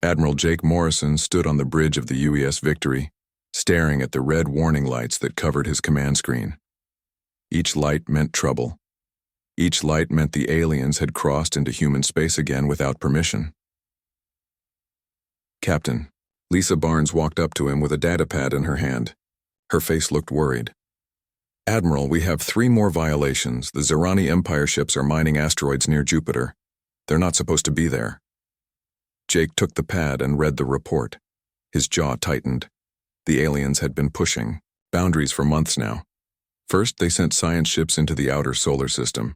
Admiral Jake Morrison stood on the bridge of the UES Victory, staring at the red warning lights that covered his command screen. Each light meant trouble. Each light meant the aliens had crossed into human space again without permission. "Captain." Lisa Barnes walked up to him with a datapad in her hand. Her face looked worried. "Admiral, we have 3 more violations. The Zerani Empire ships are mining asteroids near Jupiter. They're not supposed to be there." Jake took the pad and read the report. His jaw tightened. The aliens had been pushing boundaries for months now. First, they sent science ships into the outer solar system.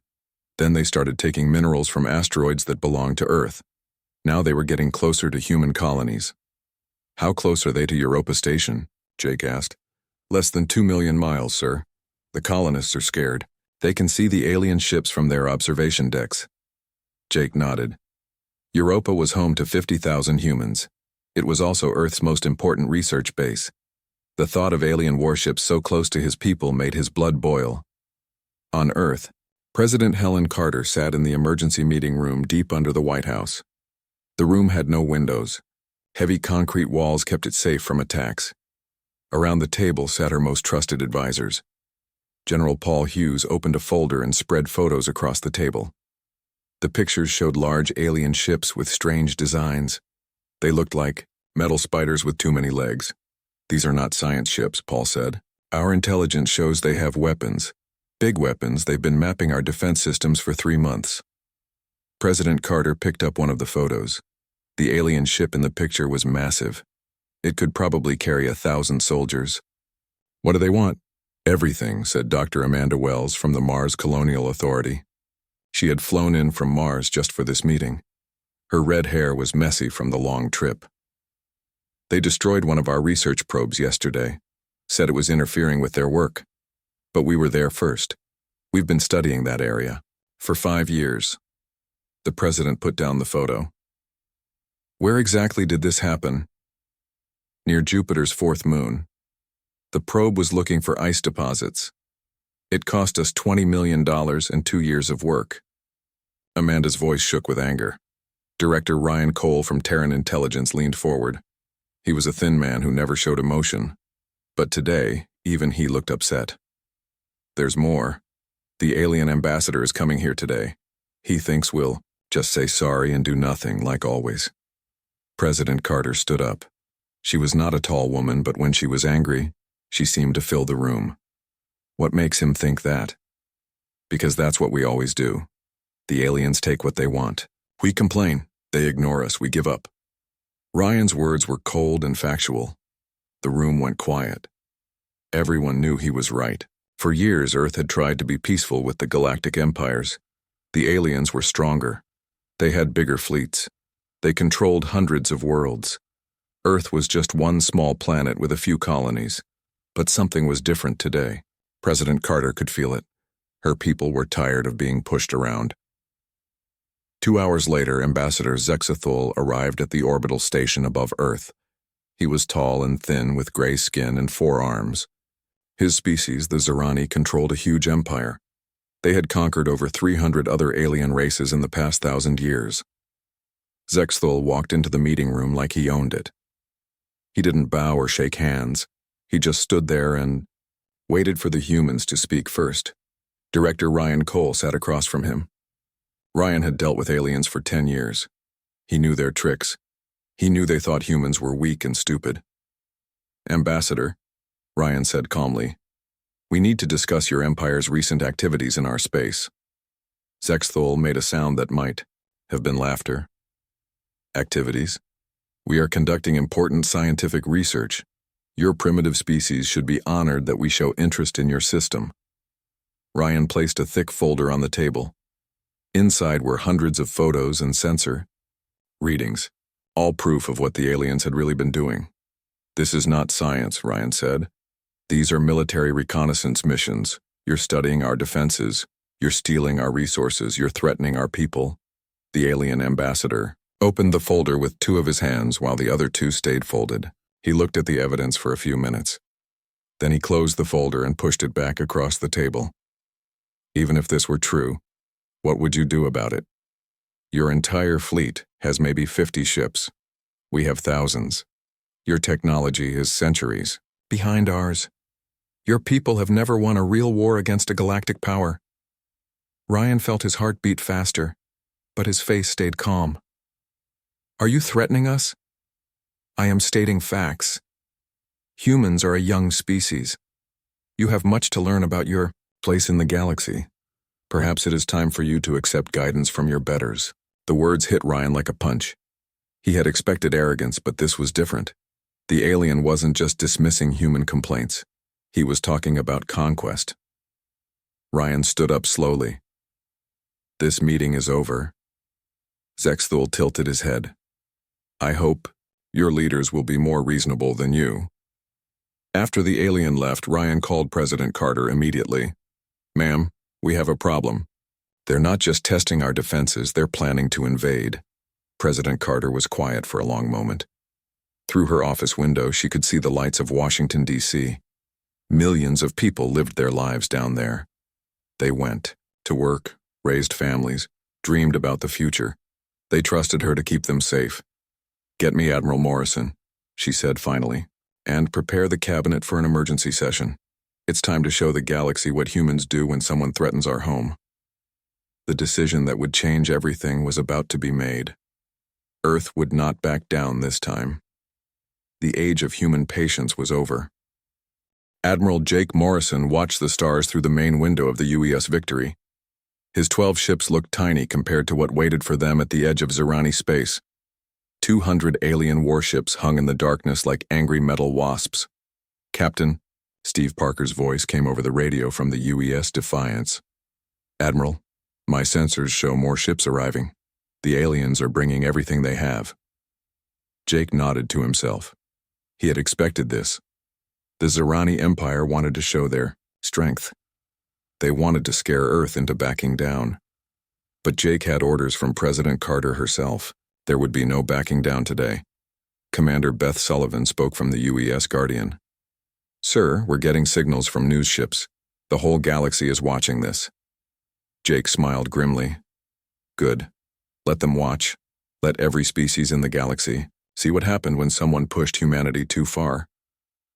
Then they started taking minerals from asteroids that belonged to Earth. Now they were getting closer to human colonies. "How close are they to Europa Station?" Jake asked. "Less than 2 million miles, sir. The colonists are scared. They can see the alien ships from their observation decks." Jake nodded. Europa was home to 50,000 humans. It was also Earth's most important research base. The thought of alien warships so close to his people made his blood boil. On Earth, President Helen Carter sat in the emergency meeting room deep under the White House. The room had no windows. Heavy concrete walls kept it safe from attacks. Around the table sat her most trusted advisors. General Paul Hughes opened a folder and spread photos across the table. The pictures showed large alien ships with strange designs. They looked like metal spiders with too many legs. "These are not science ships," Paul said. "Our intelligence shows they have weapons. Big weapons. They've been mapping our defense systems for 3 months." President Carter picked up one of the photos. The alien ship in the picture was massive. It could probably carry 1,000 soldiers. "What do they want?" "Everything," said Dr. Amanda Wells from the Mars Colonial Authority. She had flown in from Mars just for this meeting. Her red hair was messy from the long trip. "They destroyed one of our research probes yesterday, said it was interfering with their work. But we were there first. We've been studying that area for 5 years." The president put down the photo. "Where exactly did this happen?" "Near Jupiter's 4th moon. The probe was looking for ice deposits. It cost us $20 million and 2 years of work." Amanda's voice shook with anger. Director Ryan Cole from Terran Intelligence leaned forward. He was a thin man who never showed emotion. But today, even he looked upset. "There's more. The alien ambassador is coming here today. He thinks we'll just say sorry and do nothing, like always." President Carter stood up. She was not a tall woman, but when she was angry, she seemed to fill the room. "What makes him think that?" "Because that's what we always do. The aliens take what they want. We complain. They ignore us. We give up." Ryan's words were cold and factual. The room went quiet. Everyone knew he was right. For years, Earth had tried to be peaceful with the galactic empires. The aliens were stronger. They had bigger fleets. They controlled hundreds of worlds. Earth was just one small planet with a few colonies. But something was different today. President Carter could feel it. Her people were tired of being pushed around. 2 hours later, Ambassador Zexathul arrived at the orbital station above Earth. He was tall and thin with gray skin and 4 arms. His species, the Zerani, controlled a huge empire. They had conquered over 300 other alien races in the past 1,000 years. Zexathul walked into the meeting room like he owned it. He didn't bow or shake hands. He just stood there and waited for the humans to speak first. Director Ryan Cole sat across from him. Ryan had dealt with aliens for 10 years. He knew their tricks. He knew they thought humans were weak and stupid. "Ambassador," Ryan said calmly, "we need to discuss your empire's recent activities in our space." Zexathul made a sound that might have been laughter. "Activities? We are conducting important scientific research. Your primitive species should be honored that we show interest in your system." Ryan placed a thick folder on the table. Inside were hundreds of photos and sensor readings, all proof of what the aliens had really been doing. "This is not science," Ryan said. "These are military reconnaissance missions. You're studying our defenses. You're stealing our resources. You're threatening our people." The alien ambassador opened the folder with 2 of his hands while the other 2 stayed folded. He looked at the evidence for a few minutes. Then he closed the folder and pushed it back across the table. "Even if this were true, what would you do about it? Your entire fleet has maybe 50 ships. We have thousands. Your technology is centuries behind ours. Your people have never won a real war against a galactic power. Ryan felt his heart beat faster, but his face stayed calm. Are you threatening us? I am stating facts. Humans are a young species. You have much to learn about your place in the galaxy. Perhaps it is time for you to accept guidance from your betters. The words hit Ryan like a punch. He had expected arrogance, but this was different. The alien wasn't just dismissing human complaints. He was talking about conquest. Ryan stood up slowly. This meeting is over. Zexthul tilted his head. I hope your leaders will be more reasonable than you. After the alien left, Ryan called President Carter immediately. Ma'am, we have a problem. They're not just testing our defenses, they're planning to invade. President Carter was quiet for a long moment. Through her office window, she could see the lights of Washington, D.C. Millions of people lived their lives down there. They went to work, raised families, dreamed about the future. They trusted her to keep them safe. Get me Admiral Morrison, she said finally, and prepare the cabinet for an emergency session. It's time to show the galaxy what humans do when someone threatens our home. The decision that would change everything was about to be made. Earth would not back down this time. The age of human patience was over. Admiral Jake Morrison watched the stars through the main window of the UES Victory. His 12 ships looked tiny compared to what waited for them at the edge of Zerani space. 200 alien warships hung in the darkness like angry metal wasps. Captain, Steve Parker's voice came over the radio from the UES Defiance. Admiral, my sensors show more ships arriving. The aliens are bringing everything they have. Jake nodded to himself. He had expected this. The Zerani Empire wanted to show their strength. They wanted to scare Earth into backing down. But Jake had orders from President Carter herself. There would be no backing down today. Commander Beth Sullivan spoke from the UES Guardian. Sir, we're getting signals from news ships. The whole galaxy is watching this. Jake smiled grimly. Good. Let them watch. Let every species in the galaxy see what happened when someone pushed humanity too far.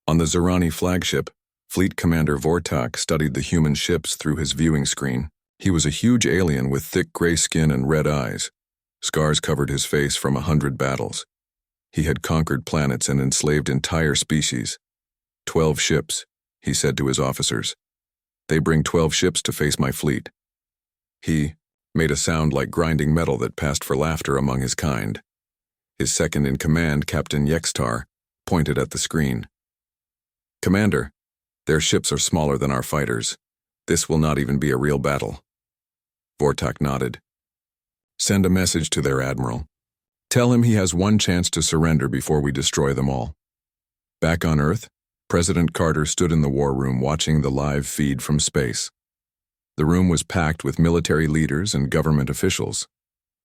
On the Zerani flagship, Fleet Commander Vortak studied the human ships through his viewing screen. He was a huge alien with thick gray skin and red eyes. Scars covered his face from 100 battles. He had conquered planets and enslaved entire species. 12 ships, he said to his officers. They bring 12 ships to face my fleet. He made a sound like grinding metal that passed for laughter among his kind. His second-in-command, Captain Yextar, pointed at the screen. Commander, their ships are smaller than our fighters. This will not even be a real battle. Vortak nodded. Send a message to their admiral. Tell him he has one chance to surrender before we destroy them all. Back on Earth, President Carter stood in the war room watching the live feed from space. The room was packed with military leaders and government officials.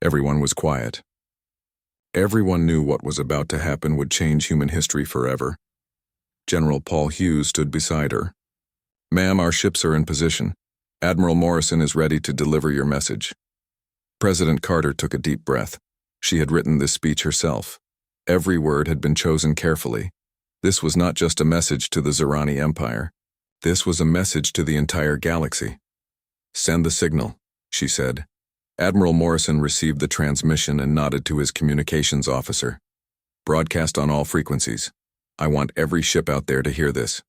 Everyone was quiet. Everyone knew what was about to happen would change human history forever. General Paul Hughes stood beside her. Ma'am, our ships are in position. Admiral Morrison is ready to deliver your message. President Carter took a deep breath. She had written this speech herself. Every word had been chosen carefully. This was not just a message to the Zerani Empire. This was a message to the entire galaxy. Send the signal, she said. Admiral Morrison received the transmission and nodded to his communications officer. Broadcast on all frequencies. I want every ship out there to hear this.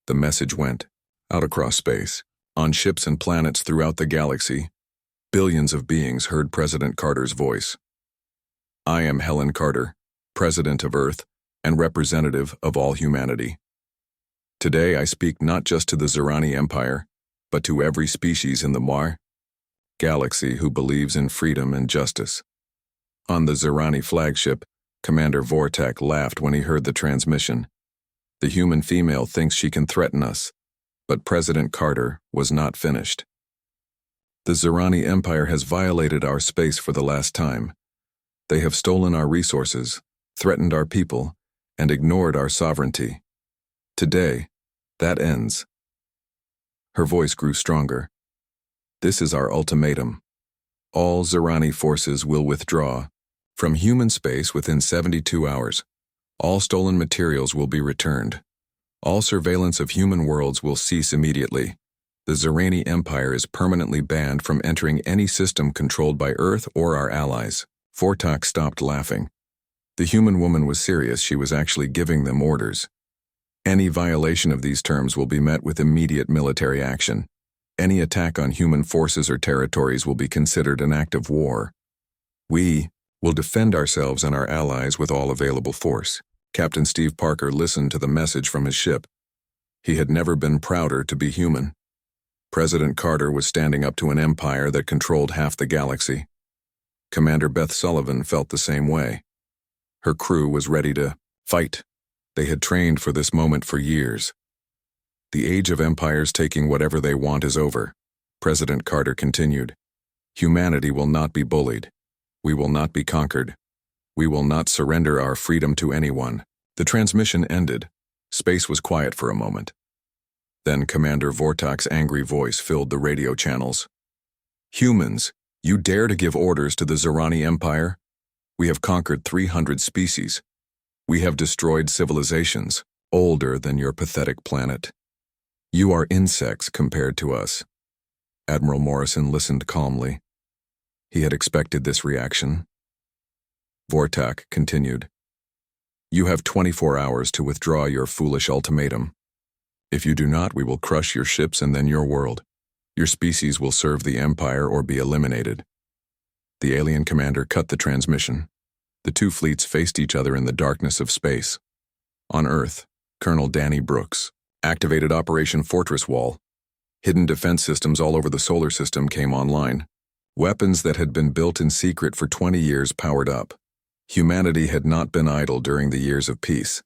The message went out across space, on ships and planets throughout the galaxy. Billions of beings heard President Carter's voice. I am Helen Carter, President of Earth and representative of all humanity. Today I speak not just to the Zerani Empire, but to every species in the Mar galaxy who believes in freedom and justice. On the Zerani flagship, Commander Vortak laughed when he heard the transmission. The human female thinks she can threaten us, but President Carter was not finished. The Zerani Empire has violated our space for the last time. They have stolen our resources, threatened our people, and ignored our sovereignty. Today, that ends. Her voice grew stronger. This is our ultimatum. All Zerani forces will withdraw. From human space within 72 hours. All stolen materials will be returned. All surveillance of human worlds will cease immediately. The Zerani Empire is permanently banned from entering any system controlled by Earth or our allies. Vortak stopped laughing. The human woman was serious. She was actually giving them orders. Any violation of these terms will be met with immediate military action. Any attack on human forces or territories will be considered an act of war. We will defend ourselves and our allies with all available force. Captain Steve Parker listened to the message from his ship. He had never been prouder to be human. President Carter was standing up to an empire that controlled half the galaxy. Commander Beth Sullivan felt the same way. Her crew was ready to fight. They had trained for this moment for years. The age of empires taking whatever they want is over. President Carter continued. Humanity will not be bullied. We will not be conquered. We will not surrender our freedom to anyone. The transmission ended. Space was quiet for a moment. Then Commander Vortak's angry voice filled the radio channels. Humans, you dare to give orders to the Zerani Empire? We have conquered 300 species. We have destroyed civilizations, older than your pathetic planet. You are insects compared to us. Admiral Morrison listened calmly. He had expected this reaction. Vortak continued. You have 24 hours to withdraw your foolish ultimatum. If you do not, we will crush your ships and then your world. Your species will serve the Empire or be eliminated. The alien commander cut the transmission. The two fleets faced each other in the darkness of space. On Earth, Colonel Danny Brooks activated Operation Fortress Wall. Hidden defense systems all over the solar system came online. Weapons that had been built in secret for 20 years powered up. Humanity had not been idle during the years of peace.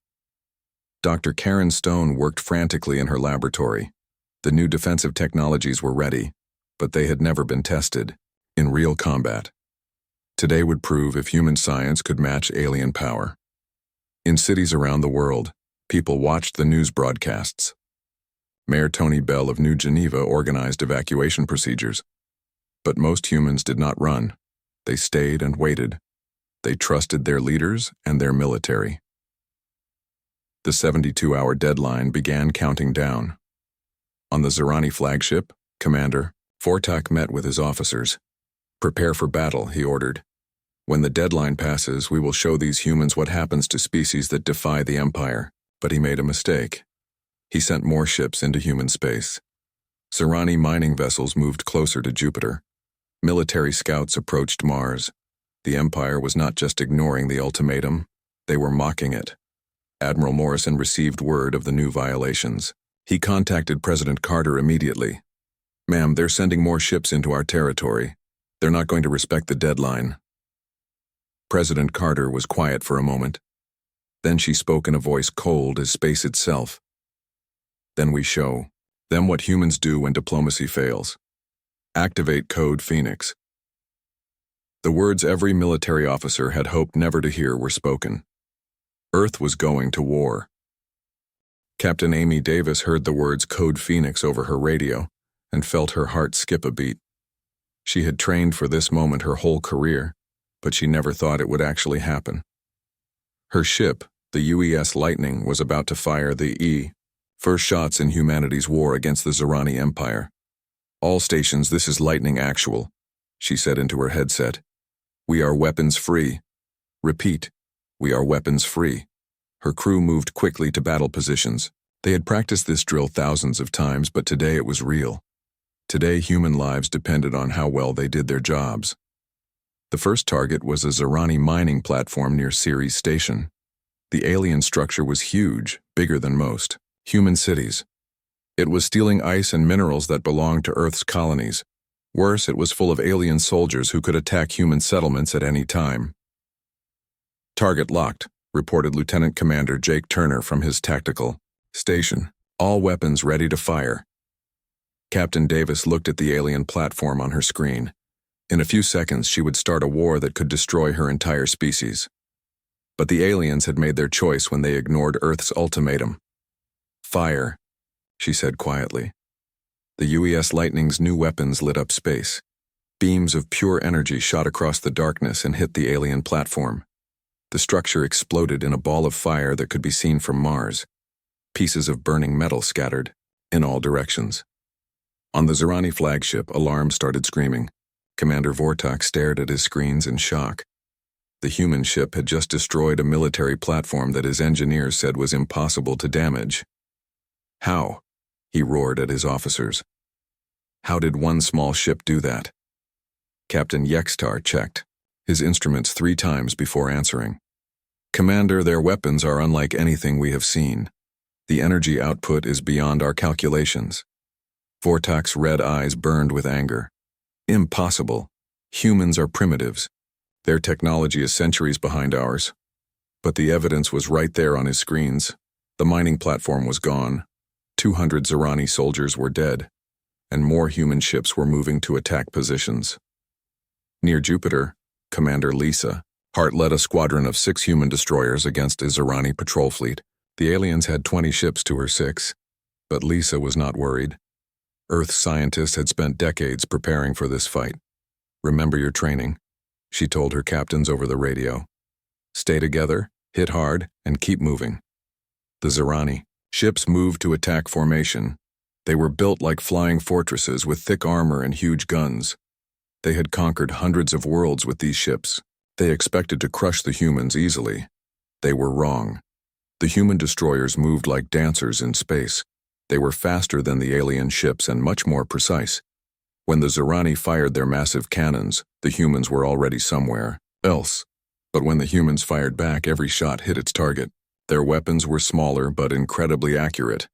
Dr. Karen Stone worked frantically in her laboratory. The new defensive technologies were ready, but they had never been tested in real combat. Today would prove if human science could match alien power. In cities around the world, people watched the news broadcasts. Mayor Tony Bell of New Geneva organized evacuation procedures. But most humans did not run. They stayed and waited. They trusted their leaders and their military. The 72-hour deadline began counting down. On the Zerani flagship, Commander Vortak met with his officers. Prepare for battle, he ordered. When the deadline passes, we will show these humans what happens to species that defy the Empire. But he made a mistake. He sent more ships into human space. Zerani mining vessels moved closer to Jupiter. Military scouts approached Mars. The Empire was not just ignoring the ultimatum, they were mocking it. Admiral Morrison received word of the new violations. He contacted President Carter immediately. Ma'am, they're sending more ships into our territory. They're not going to respect the deadline. President Carter was quiet for a moment. Then she spoke in a voice cold as space itself. Then we show them what humans do when diplomacy fails. Activate Code Phoenix. The words every military officer had hoped never to hear were spoken. Earth was going to war. Captain Amy Davis heard the words Code Phoenix over her radio and felt her heart skip a beat. She had trained for this moment her whole career, but she never thought it would actually happen. Her ship, the UES Lightning, was about to fire the first shots in humanity's war against the Zerani Empire. All stations, this is Lightning Actual, she said into her headset. We are weapons free. Repeat, we are weapons free. Her crew moved quickly to battle positions. They had practiced this drill thousands of times, but today it was real. Today human lives depended on how well they did their jobs. The first target was a Zerani mining platform near Ceres Station. The alien structure was huge, bigger than most human cities. It was stealing ice and minerals that belonged to Earth's colonies. Worse, it was full of alien soldiers who could attack human settlements at any time. Target locked, reported Lieutenant Commander Jake Turner from his tactical station. All weapons ready to fire. Captain Davis looked at the alien platform on her screen. In a few seconds, she would start a war that could destroy her entire species. But the aliens had made their choice when they ignored Earth's ultimatum. Fire, she said quietly. The UES Lightning's new weapons lit up space. Beams of pure energy shot across the darkness and hit the alien platform. The structure exploded in a ball of fire that could be seen from Mars. Pieces of burning metal scattered in all directions. On the Zerani flagship, alarms started screaming. Commander Vortok stared at his screens in shock. The human ship had just destroyed a military platform that his engineers said was impossible to damage. How? He roared at his officers. How did one small ship do that? Captain Yextar checked his instruments 3 times before answering. Commander, their weapons are unlike anything we have seen. The energy output is beyond our calculations. Vortok's red eyes burned with anger. Impossible. Humans are primitives. Their technology is centuries behind ours. But the evidence was right there on his screens. The mining platform was gone. 200 Zerani soldiers were dead, and more human ships were moving to attack positions. Near Jupiter, Commander Lisa Hart led a squadron of 6 human destroyers against a Zerani patrol fleet. The aliens had 20 ships to her 6, but Lisa was not worried. Earth scientists had spent decades preparing for this fight. Remember your training, she told her captains over the radio. Stay together, hit hard, and keep moving. The Zerani ships moved to attack formation. They were built like flying fortresses with thick armor and huge guns. They had conquered hundreds of worlds with these ships. They expected to crush the humans easily. They were wrong. The human destroyers moved like dancers in space. They were faster than the alien ships and much more precise. When the Zerani fired their massive cannons, the humans were already somewhere else. But when the humans fired back, every shot hit its target. Their weapons were smaller but incredibly accurate.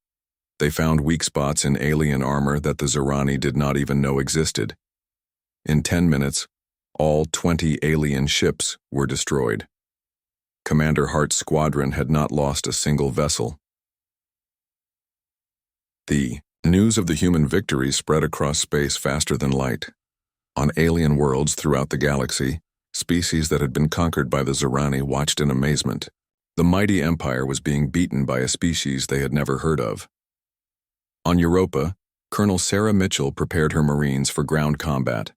They found weak spots in alien armor that the Zerani did not even know existed. In 10 minutes, all 20 alien ships were destroyed. Commander Hart's squadron had not lost a single vessel. The news of the human victory spread across space faster than light. On alien worlds throughout the galaxy, species that had been conquered by the Zerani watched in amazement. The mighty empire was being beaten by a species they had never heard of. On Europa, Colonel Sarah Mitchell prepared her Marines for ground combat.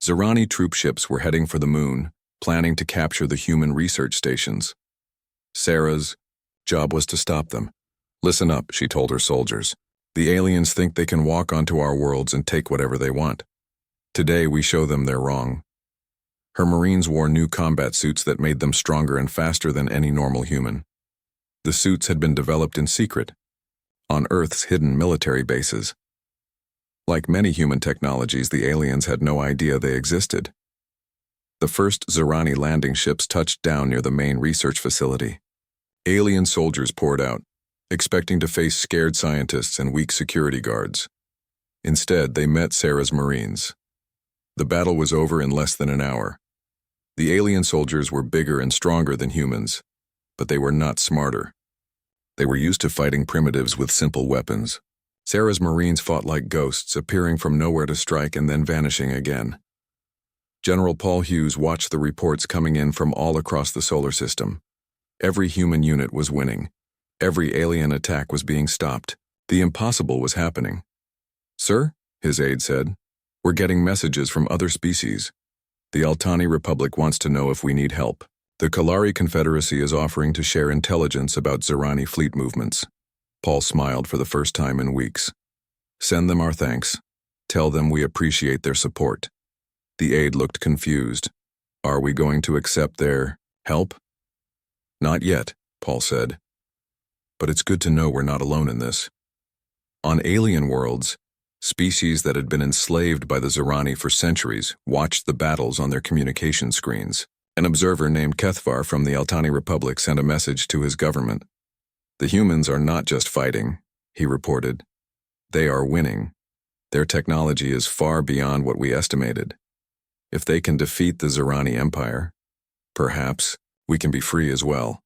Zerani troop ships were heading for the moon, planning to capture the human research stations. Sarah's job was to stop them. Listen up, she told her soldiers. The aliens think they can walk onto our worlds and take whatever they want. Today we show them they're wrong. Her Marines wore new combat suits that made them stronger and faster than any normal human. The suits had been developed in secret, on Earth's hidden military bases. Like many human technologies, the aliens had no idea they existed. The first Zerani landing ships touched down near the main research facility. Alien soldiers poured out, expecting to face scared scientists and weak security guards. Instead, they met Sarah's Marines. The battle was over in less than an hour. The alien soldiers were bigger and stronger than humans, but they were not smarter. They were used to fighting primitives with simple weapons. Sarah's Marines fought like ghosts, appearing from nowhere to strike and then vanishing again. General Paul Hughes watched the reports coming in from all across the solar system. Every human unit was winning. Every alien attack was being stopped. The impossible was happening. "Sir," his aide said, "we're getting messages from other species. The Altani Republic wants to know if we need help. The Kalari Confederacy is offering to share intelligence about Zerani fleet movements." Paul smiled for the first time in weeks. "Send them our thanks. Tell them we appreciate their support." The aide looked confused. "Are we going to accept their help?" "Not yet," Paul said. "But it's good to know we're not alone in this." On alien worlds, species that had been enslaved by the Zerani for centuries watched the battles on their communication screens. An observer named Kethvar from the Altani Republic sent a message to his government. "The humans are not just fighting," he reported. "They are winning. Their technology is far beyond what we estimated. If they can defeat the Zerani Empire, perhaps we can be free as well."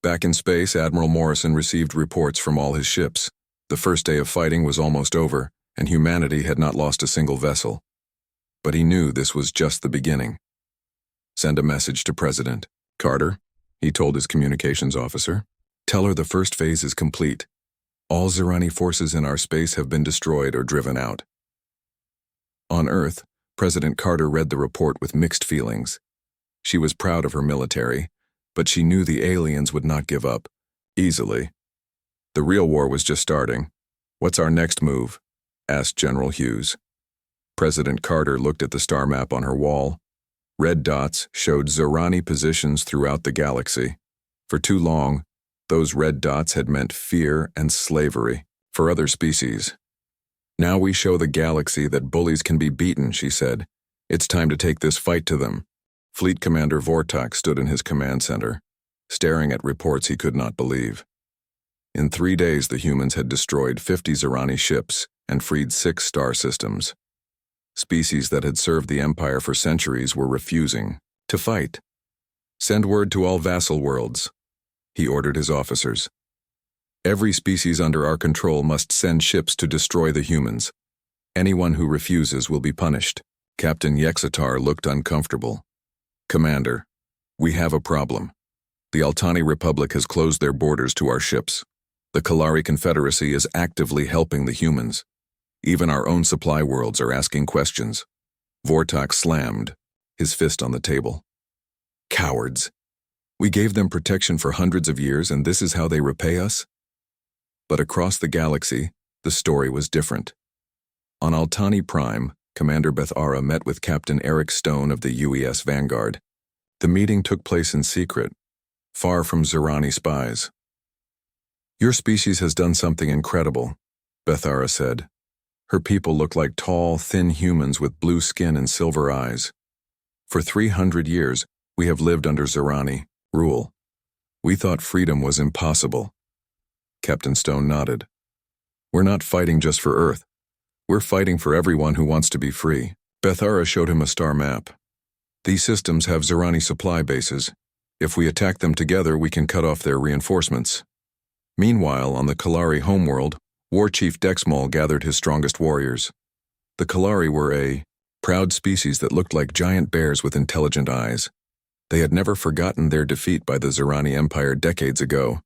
Back in space, Admiral Morrison received reports from all his ships. The first day of fighting was almost over, and humanity had not lost a single vessel. But he knew this was just the beginning. "Send a message to President Carter," he told his communications officer. "Tell her the first phase is complete. All Zerani forces in our space have been destroyed or driven out." On Earth, President Carter read the report with mixed feelings. She was proud of her military, but she knew the aliens would not give up easily. The real war was just starting. "What's our next move?" asked General Hughes. President Carter looked at the star map on her wall. Red dots showed Zerani positions throughout the galaxy. For too long, those red dots had meant fear and slavery for other species. "Now we show the galaxy that bullies can be beaten," she said. "It's time to take this fight to them." Fleet Commander Vortak stood in his command center, staring at reports he could not believe. In 3 days, the humans had destroyed 50 Zerani ships and freed 6 star systems. Species that had served the Empire for centuries were refusing to fight. "Send word to all vassal worlds," he ordered his officers. "Every species under our control must send ships to destroy the humans. Anyone who refuses will be punished." Captain Yexitar looked uncomfortable. "Commander, we have a problem. The Altani Republic has closed their borders to our ships. The Kalari Confederacy is actively helping the humans. Even our own supply worlds are asking questions." Vortak slammed his fist on the table. "Cowards. We gave them protection for hundreds of years, and this is how they repay us?" But across the galaxy, the story was different. On Altani Prime, Commander Bethara met with Captain Eric Stone of the UES Vanguard. The meeting took place in secret, far from Zerani spies. "Your species has done something incredible," Bethara said. Her people look like tall, thin humans with blue skin and silver eyes. "For 300 years, we have lived under Zerani rule. We thought freedom was impossible." Captain Stone nodded. "We're not fighting just for Earth. We're fighting for everyone who wants to be free." Bethara showed him a star map. "These systems have Zerani supply bases. If we attack them together, we can cut off their reinforcements." Meanwhile, on the Kalari homeworld, War Chief Dexmal gathered his strongest warriors. The Kalari were a proud species that looked like giant bears with intelligent eyes. They had never forgotten their defeat by the Zerani Empire decades ago.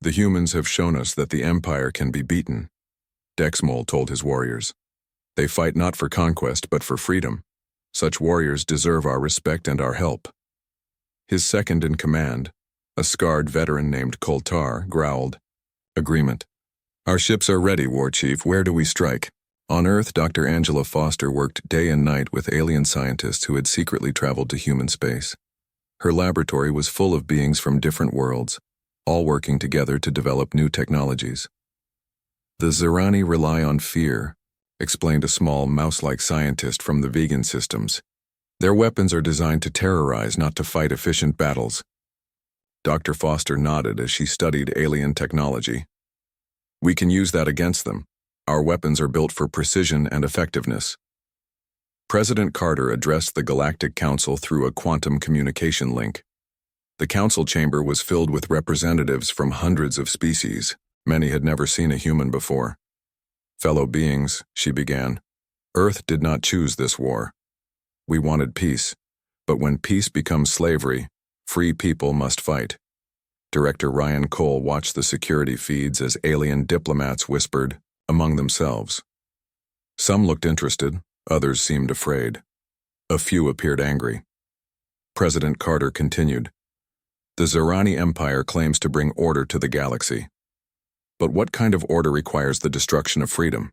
"The humans have shown us that the Empire can be beaten," Dexmal told his warriors. "They fight not for conquest, but for freedom. Such warriors deserve our respect and our help." His second in command, a scarred veteran named Koltar, growled, "Agreement. Our ships are ready, War Chief. Where do we strike?" On Earth, Dr. Angela Foster worked day and night with alien scientists who had secretly traveled to human space. Her laboratory was full of beings from different worlds, all working together to develop new technologies. "The Zerani rely on fear," explained a small mouse-like scientist from the vegan systems. "Their weapons are designed to terrorize, not to fight efficient battles." Dr. Foster nodded as she studied alien technology. "We can use that against them. Our weapons are built for precision and effectiveness." President Carter addressed the Galactic Council through a quantum communication link. The council chamber was filled with representatives from hundreds of species. Many had never seen a human before. "Fellow beings," she began, "Earth did not choose this war. We wanted peace, but when peace becomes slavery, free people must fight." Director Ryan Cole watched the security feeds as alien diplomats whispered among themselves. Some looked interested, others seemed afraid. A few appeared angry. President Carter continued, "The Zerani Empire claims to bring order to the galaxy. But what kind of order requires the destruction of freedom?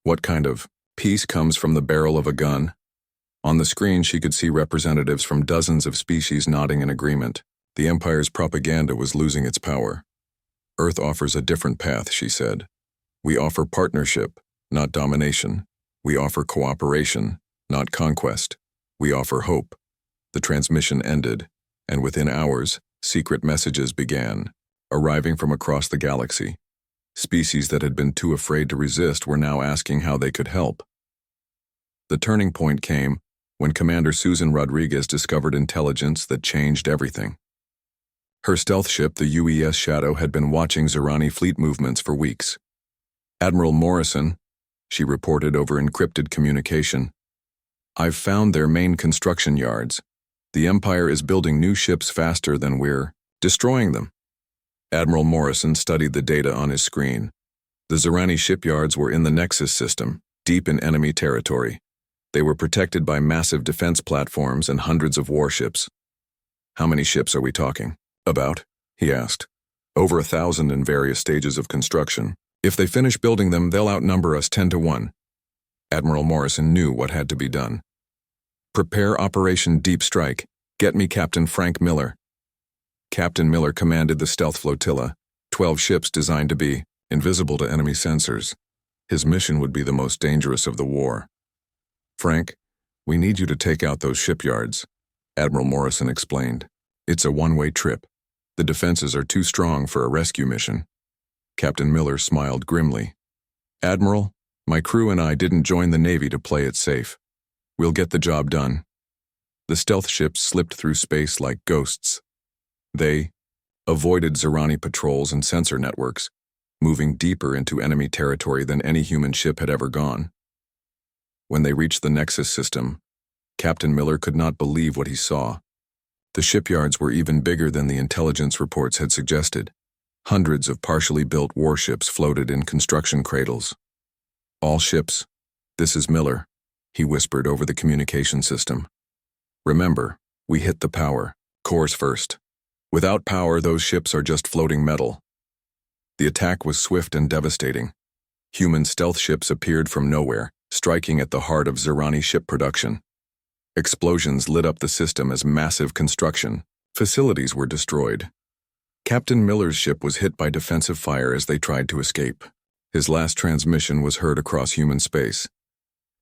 What kind of peace comes from the barrel of a gun?" On the screen, she could see representatives from dozens of species nodding in agreement. The Empire's propaganda was losing its power. "Earth offers a different path," she said. "We offer partnership, not domination. We offer cooperation, not conquest. We offer hope." The transmission ended, and within hours, secret messages began, arriving from across the galaxy. Species that had been too afraid to resist were now asking how they could help. The turning point came when Commander Susan Rodriguez discovered intelligence that changed everything. Her stealth ship, the UES Shadow, had been watching Zerani fleet movements for weeks. "Admiral Morrison," she reported over encrypted communication, "I've found their main construction yards. The Empire is building new ships faster than we're destroying them." Admiral Morrison studied the data on his screen. The Zerani shipyards were in the Nexus system, deep in enemy territory. They were protected by massive defense platforms and hundreds of warships. "How many ships are we talking about?" he asked. "Over 1,000 in various stages of construction. If they finish building them, they'll outnumber us 10 to 1. Admiral Morrison knew what had to be done. "Prepare Operation Deep Strike. Get me Captain Frank Miller." Captain Miller commanded the stealth flotilla, 12 ships designed to be invisible to enemy sensors. His mission would be the most dangerous of the war. "Frank, we need you to take out those shipyards," Admiral Morrison explained. "It's a one-way trip. The defenses are too strong for a rescue mission." Captain Miller smiled grimly. "Admiral, my crew and I didn't join the Navy to play it safe. We'll get the job done." The stealth ships slipped through space like ghosts. They avoided Zerani patrols and sensor networks, moving deeper into enemy territory than any human ship had ever gone. When they reached the Nexus system, Captain Miller could not believe what he saw. The shipyards were even bigger than the intelligence reports had suggested. Hundreds of partially built warships floated in construction cradles. "All ships, this is Miller," he whispered over the communication system. "Remember, we hit the power, cores first. Without power, those ships are just floating metal." The attack was swift and devastating. Human stealth ships appeared from nowhere, striking at the heart of Zerani ship production. Explosions lit up the system as massive construction facilities were destroyed. Captain Miller's ship was hit by defensive fire as they tried to escape. His last transmission was heard across human space.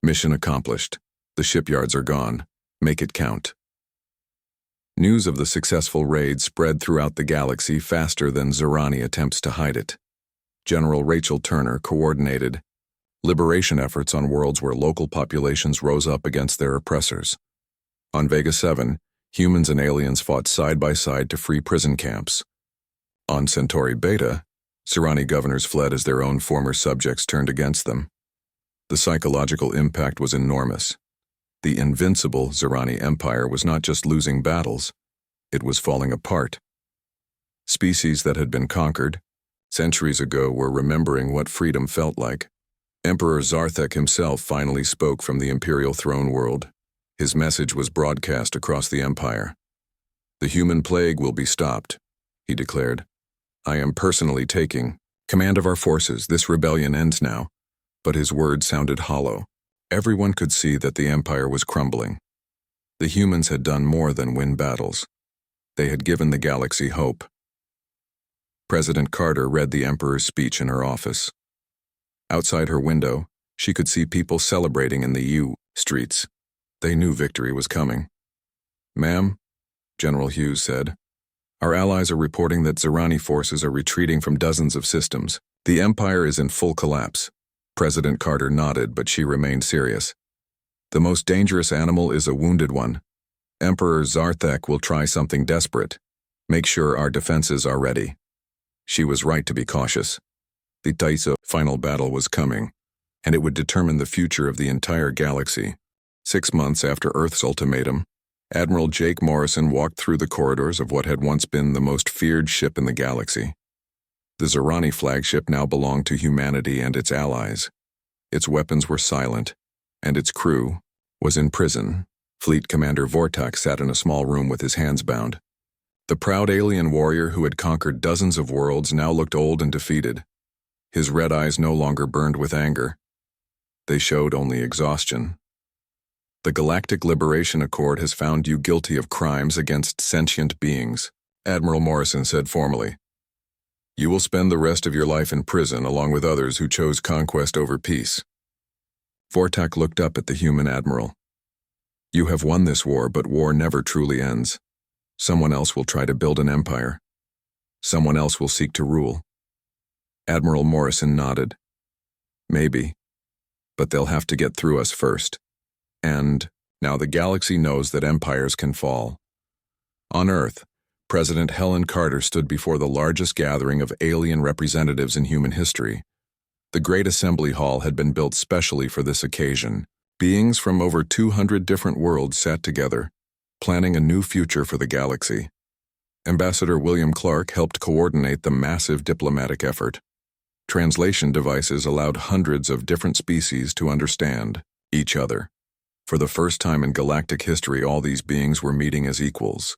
"Mission accomplished. The shipyards are gone. Make it count." News of the successful raid spread throughout the galaxy faster than Zerani attempts to hide it. General Rachel Turner coordinated liberation efforts on worlds where local populations rose up against their oppressors. On Vega 7, humans and aliens fought side by side to free prison camps. On Centauri Beta, Zerani governors fled as their own former subjects turned against them. The psychological impact was enormous. The invincible Zerani Empire was not just losing battles, it was falling apart. Species that had been conquered centuries ago were remembering what freedom felt like. Emperor Zarthek himself finally spoke from the Imperial throne world. His message was broadcast across the Empire. "The human plague will be stopped," he declared. "I am personally taking command of our forces. This rebellion ends now." But his words sounded hollow. Everyone could see that the Empire was crumbling. The humans had done more than win battles. They had given the galaxy hope. President Carter read the Emperor's speech in her office. Outside her window, she could see people celebrating in the U streets. They knew victory was coming. "Ma'am," General Hughes said, "our allies are reporting that Zerani forces are retreating from dozens of systems. The Empire is in full collapse." President Carter nodded, but she remained serious. "The most dangerous animal is a wounded one. Emperor Zarthek will try something desperate. Make sure our defenses are ready." She was right to be cautious. The Taisa final battle was coming, and it would determine the future of the entire galaxy. 6 months after Earth's ultimatum, Admiral Jake Morrison walked through the corridors of what had once been the most feared ship in the galaxy. The Zerani flagship now belonged to humanity and its allies. Its weapons were silent, and its crew was in prison. Fleet Commander Vortak sat in a small room with his hands bound. The proud alien warrior who had conquered dozens of worlds now looked old and defeated. His red eyes no longer burned with anger. They showed only exhaustion. "The Galactic Liberation Accord has found you guilty of crimes against sentient beings," Admiral Morrison said formally. "You will spend the rest of your life in prison along with others who chose conquest over peace." Vortak looked up at the human admiral. "You have won this war, but war never truly ends. Someone else will try to build an empire. Someone else will seek to rule." Admiral Morrison nodded. "Maybe, but they'll have to get through us first. And now the galaxy knows that empires can fall." On Earth, President Helen Carter stood before the largest gathering of alien representatives in human history. The Great Assembly Hall had been built specially for this occasion. Beings from over 200 different worlds sat together, planning a new future for the galaxy. Ambassador William Clark helped coordinate the massive diplomatic effort. Translation devices allowed hundreds of different species to understand each other. For the first time in galactic history, all these beings were meeting as equals.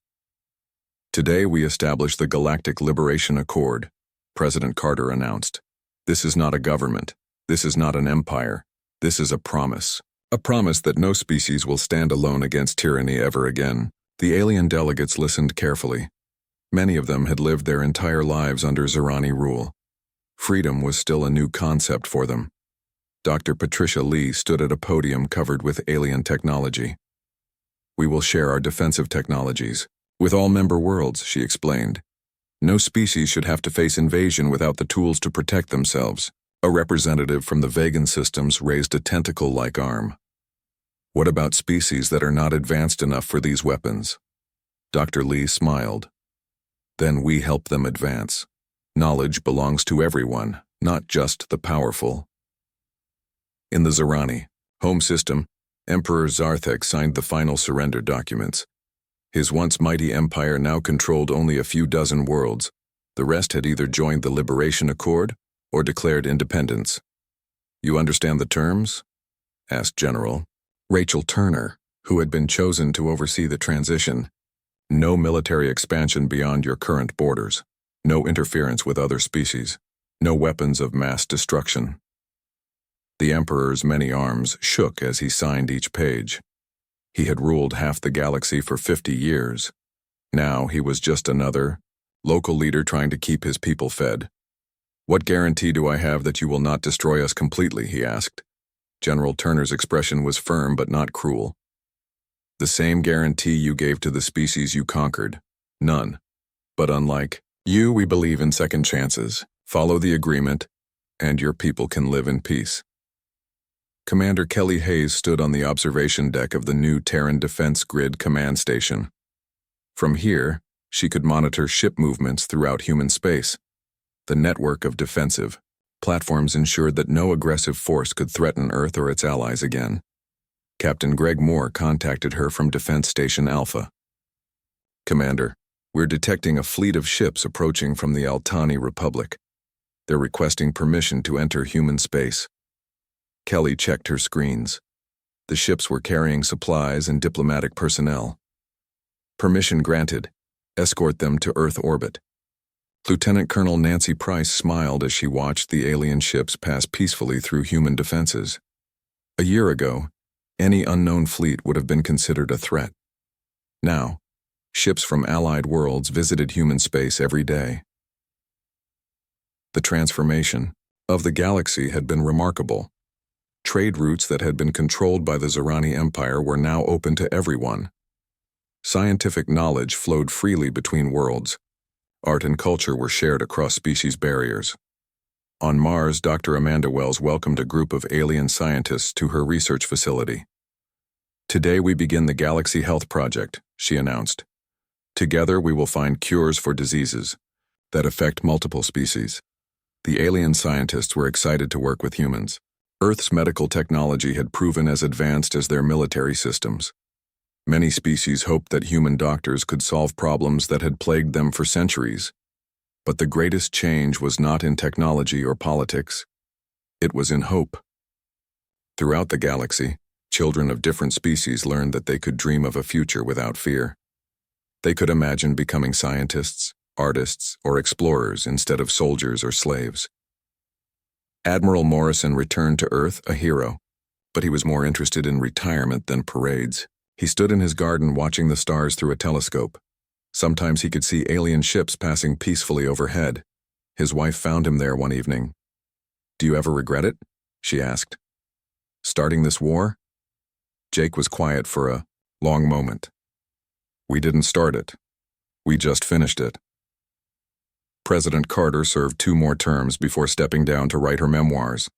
Today we establish the Galactic Liberation Accord, President Carter announced. This is not a government. This is not an empire. This is a promise. A promise that no species will stand alone against tyranny ever again. The alien delegates listened carefully. Many of them had lived their entire lives under Zerani rule. Freedom was still a new concept for them. Dr. Patricia Lee stood at a podium covered with alien technology. We will share our defensive technologies with all member worlds, she explained. No species should have to face invasion without the tools to protect themselves. A representative from the Vegan systems raised a tentacle-like arm. What about species that are not advanced enough for these weapons? Dr. Lee smiled. Then we help them advance. Knowledge belongs to everyone, not just the powerful. In the Zerani home system, Emperor Zarthek signed the final surrender documents. His once mighty empire now controlled only a few dozen worlds. The rest had either joined the Liberation Accord or declared independence. You understand the terms? Asked General Rachel Turner, who had been chosen to oversee the transition. No military expansion beyond your current borders. No interference with other species. No weapons of mass destruction. The Emperor's many arms shook as he signed each page. He had ruled half the galaxy for 50 years. Now he was just another local leader trying to keep his people fed. What guarantee do I have that you will not destroy us completely, he asked. General Turner's expression was firm but not cruel. The same guarantee you gave to the species you conquered. None. But unlike you, we believe in second chances. Follow the agreement, and your people can live in peace. Commander Kelly Hayes stood on the observation deck of the new Terran Defense Grid command station. From here, she could monitor ship movements throughout human space. The network of defensive platforms ensured that no aggressive force could threaten Earth or its allies again. Captain Greg Moore contacted her from Defense Station Alpha. Commander, we're detecting a fleet of ships approaching from the Altani Republic. They're requesting permission to enter human space. Kelly checked her screens. The ships were carrying supplies and diplomatic personnel. Permission granted. Escort them to Earth orbit. Lieutenant Colonel Nancy Price smiled as she watched the alien ships pass peacefully through human defenses. A year ago, any unknown fleet would have been considered a threat. Now, ships from allied worlds visited human space every day. The transformation of the galaxy had been remarkable. Trade routes that had been controlled by the Zerani Empire were now open to everyone. Scientific knowledge flowed freely between worlds. Art and culture were shared across species barriers. On Mars, Dr. Amanda Wells welcomed a group of alien scientists to her research facility. Today we begin the Galaxy Health Project, she announced. Together we will find cures for diseases that affect multiple species. The alien scientists were excited to work with humans. Earth's medical technology had proven as advanced as their military systems. Many species hoped that human doctors could solve problems that had plagued them for centuries. But the greatest change was not in technology or politics. It was in hope. Throughout the galaxy, children of different species learned that they could dream of a future without fear. They could imagine becoming scientists, artists, or explorers instead of soldiers or slaves. Admiral Morrison returned to Earth a hero, but he was more interested in retirement than parades. He stood in his garden watching the stars through a telescope. Sometimes he could see alien ships passing peacefully overhead. His wife found him there one evening. "Do you ever regret it?" she asked. "Starting this war?" Jake was quiet for a long moment. "We didn't start it. We just finished it." President Carter served 2 more terms before stepping down to write her memoirs.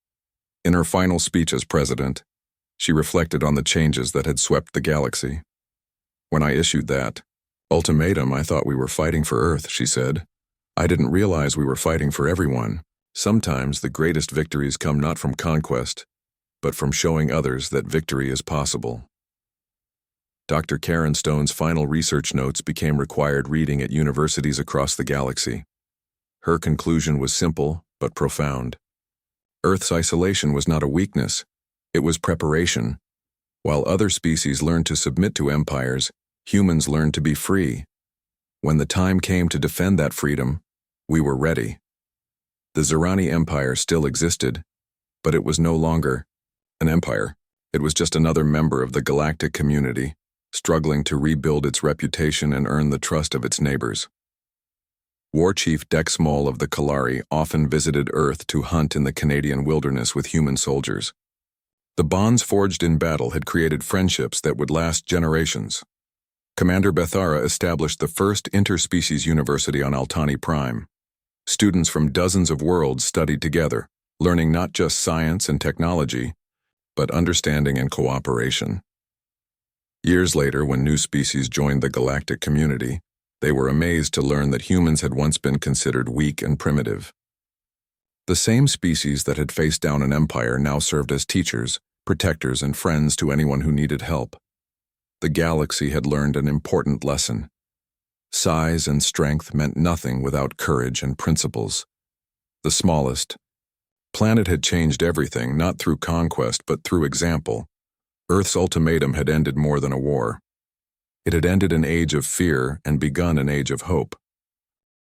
In her final speech as president, she reflected on the changes that had swept the galaxy. "When I issued that ultimatum, I thought we were fighting for Earth," she said. "I didn't realize we were fighting for everyone. Sometimes the greatest victories come not from conquest, but from showing others that victory is possible." Dr. Karen Stone's final research notes became required reading at universities across the galaxy. Her conclusion was simple but profound. Earth's isolation was not a weakness, it was preparation. While other species learned to submit to empires, humans learned to be free. When the time came to defend that freedom, we were ready. The Zerani Empire still existed, but it was no longer an empire. It was just another member of the galactic community, struggling to rebuild its reputation and earn the trust of its neighbors. War Chief Dex Moll of the Kalari often visited Earth to hunt in the Canadian wilderness with human soldiers. The bonds forged in battle had created friendships that would last generations. Commander Bethara established the first interspecies university on Altani Prime. Students from dozens of worlds studied together, learning not just science and technology, but understanding and cooperation. Years later, when new species joined the galactic community, they were amazed to learn that humans had once been considered weak and primitive. The same species that had faced down an empire now served as teachers, protectors, and friends to anyone who needed help. The galaxy had learned an important lesson. Size and strength meant nothing without courage and principles. The smallest planet had changed everything, not through conquest but through example. Earth's ultimatum had ended more than a war. It had ended an age of fear and begun an age of hope.